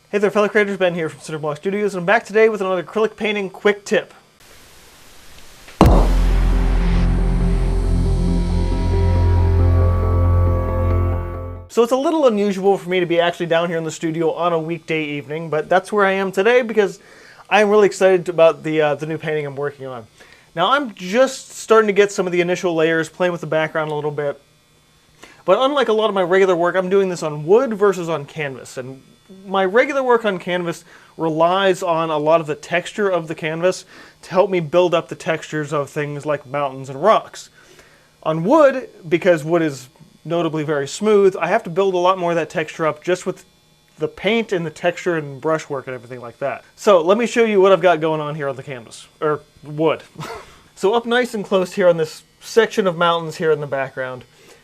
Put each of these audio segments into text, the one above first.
Hey there fellow creators, Ben here from Cinder Studios, and I'm back today with another acrylic painting quick tip. So it's a little unusual for me to be actually down here in the studio on a weekday evening, but that's where I am today because I'm really excited about the new painting I'm working on. Now I'm just starting to get some of the initial layers, playing with the background a little bit, but unlike a lot of my regular work, I'm doing this on wood versus on canvas. And my regular work on canvas relies on a lot of the texture of the canvas to help me build up the textures of things like mountains and rocks. On wood, because wood is notably very smooth, I have to build a lot more of that texture up just with the paint and the texture and brushwork and everything like that. So let me show you what I've got going on here on the canvas, or wood. So up nice and close here on this section of mountains here in the background.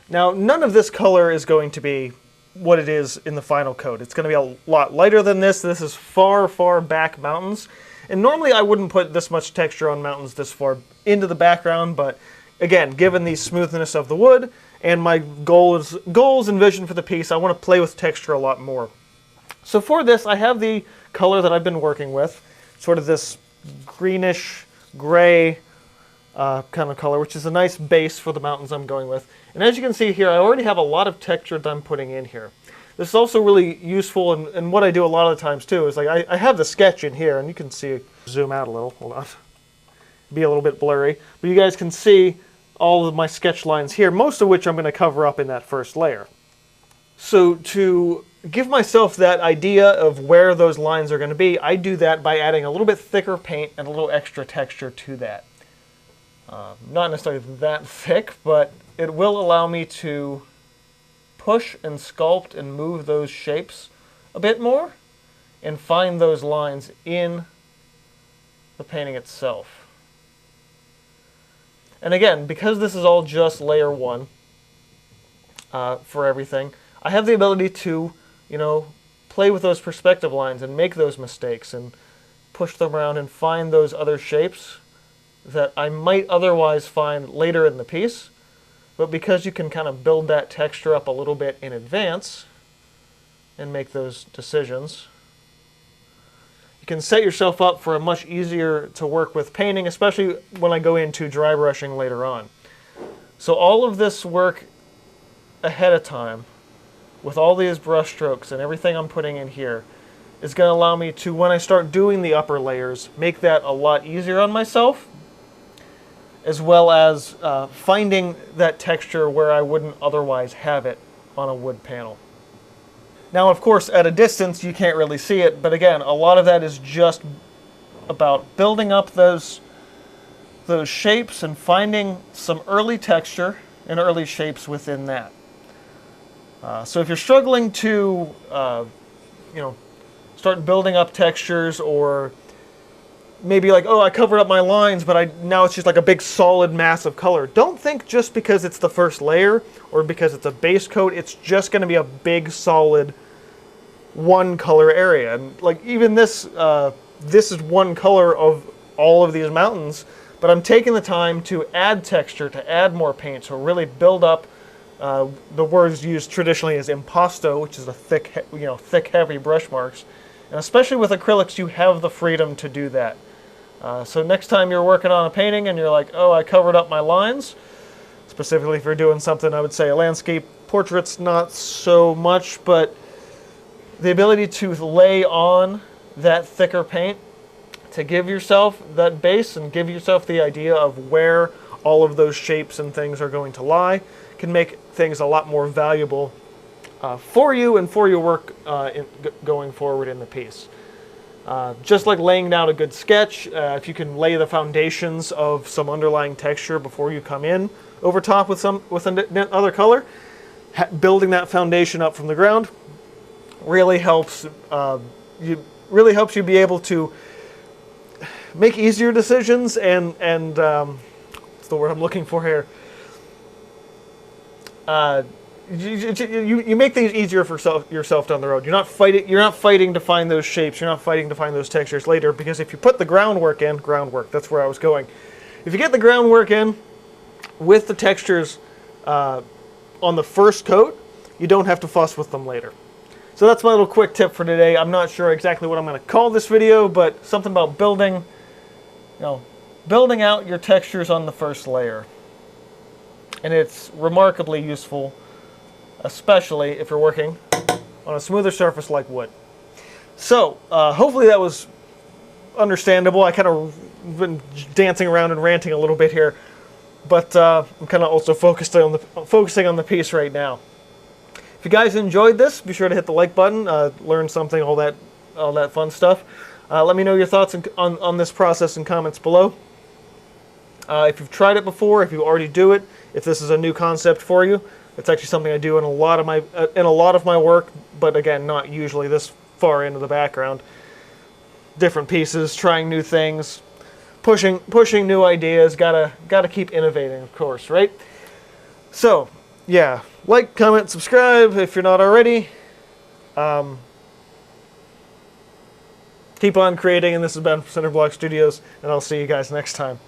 Now none of this color is going to be what it is in the final coat. It's going to be a lot lighter than this. This is far, far back mountains. And normally I wouldn't put this much texture on mountains this far into the background, but again, given the smoothness of the wood and my goals and vision for the piece, I want to play with texture a lot more. So for this, I have the color that I've been working with, sort of this greenish gray kind of color, which is a nice base for the mountains I'm going with. And as you can see here, I already have a lot of texture that I'm putting in here. This is also really useful, and what I do a lot of the times too is like I have the sketch in here, and you can see, zoom out a little, hold on, be a little bit blurry, but you guys can see all of my sketch lines here, most of which I'm going to cover up in that first layer. So to give myself that idea of where those lines are going to be, I do that by adding a little bit thicker paint and a little extra texture to that. Not necessarily that thick, but it will allow me to push and sculpt and move those shapes a bit more and find those lines in the painting itself. And again, because this is all just layer one for everything, I have the ability to, play with those perspective lines and make those mistakes and push them around and find those other shapes that I might otherwise find later in the piece. But because you can kind of build that texture up a little bit in advance and make those decisions, you can set yourself up for a much easier to work with painting, especially when I go into dry brushing later on. So all of this work ahead of time, with all these brush strokes and everything I'm putting in here, is going to allow me to, when I start doing the upper layers, make that a lot easier on myself, as well as finding that texture where I wouldn't otherwise have it on a wood panel. Now, of course, at a distance, you can't really see it, but again, a lot of that is just about building up those shapes and finding some early texture and early shapes within that. So if you're struggling to, start building up textures, or maybe like, oh, I covered up my lines, but now it's just like a big solid mass of color. Don't think just because it's the first layer or because it's a base coat, it's just going to be a big solid one color area. And like even this, this is one color of all of these mountains, but I'm taking the time to add texture, to add more paint, so really build up. The words used traditionally is impasto, which is a thick, thick, heavy brush marks. And especially with acrylics, you have the freedom to do that. So next time you're working on a painting and you're like, oh, I covered up my lines, specifically if you're doing something, I would say a landscape, portraits, not so much, but the ability to lay on that thicker paint to give yourself that base and give yourself the idea of where all of those shapes and things are going to lie can make things a lot more valuable for you and for your work going forward in the piece. Just like laying down a good sketch, if you can lay the foundations of some underlying texture before you come in over top with another color, building that foundation up from the ground really helps you be able to make easier decisions and what's the word I'm looking for here? You make things easier for yourself down the road. You're not fighting to find those shapes. You're not fighting to find those textures later, because if you put the groundwork, that's where I was going. If you get the groundwork in with the textures on the first coat, you don't have to fuss with them later. So that's my little quick tip for today. I'm not sure exactly what I'm going to call this video, but something about building out your textures on the first layer. And it's remarkably useful, especially if you're working on a smoother surface like wood. So, hopefully that was understandable. I kind of been dancing around and ranting a little bit here, but I'm kind of also focusing on the piece right now. If you guys enjoyed this, be sure to hit the like button, learn something, all that fun stuff. Let me know your thoughts on this process in comments below. If you've tried it before, if you already do it, if this is a new concept for you, it's actually something I do in a lot of my work, but again, not usually this far into the background. Different pieces, trying new things, pushing new ideas. Gotta keep innovating, of course, right? So, yeah, like, comment, subscribe if you're not already. Keep on creating, and this has been Cinder Block Studios, and I'll see you guys next time.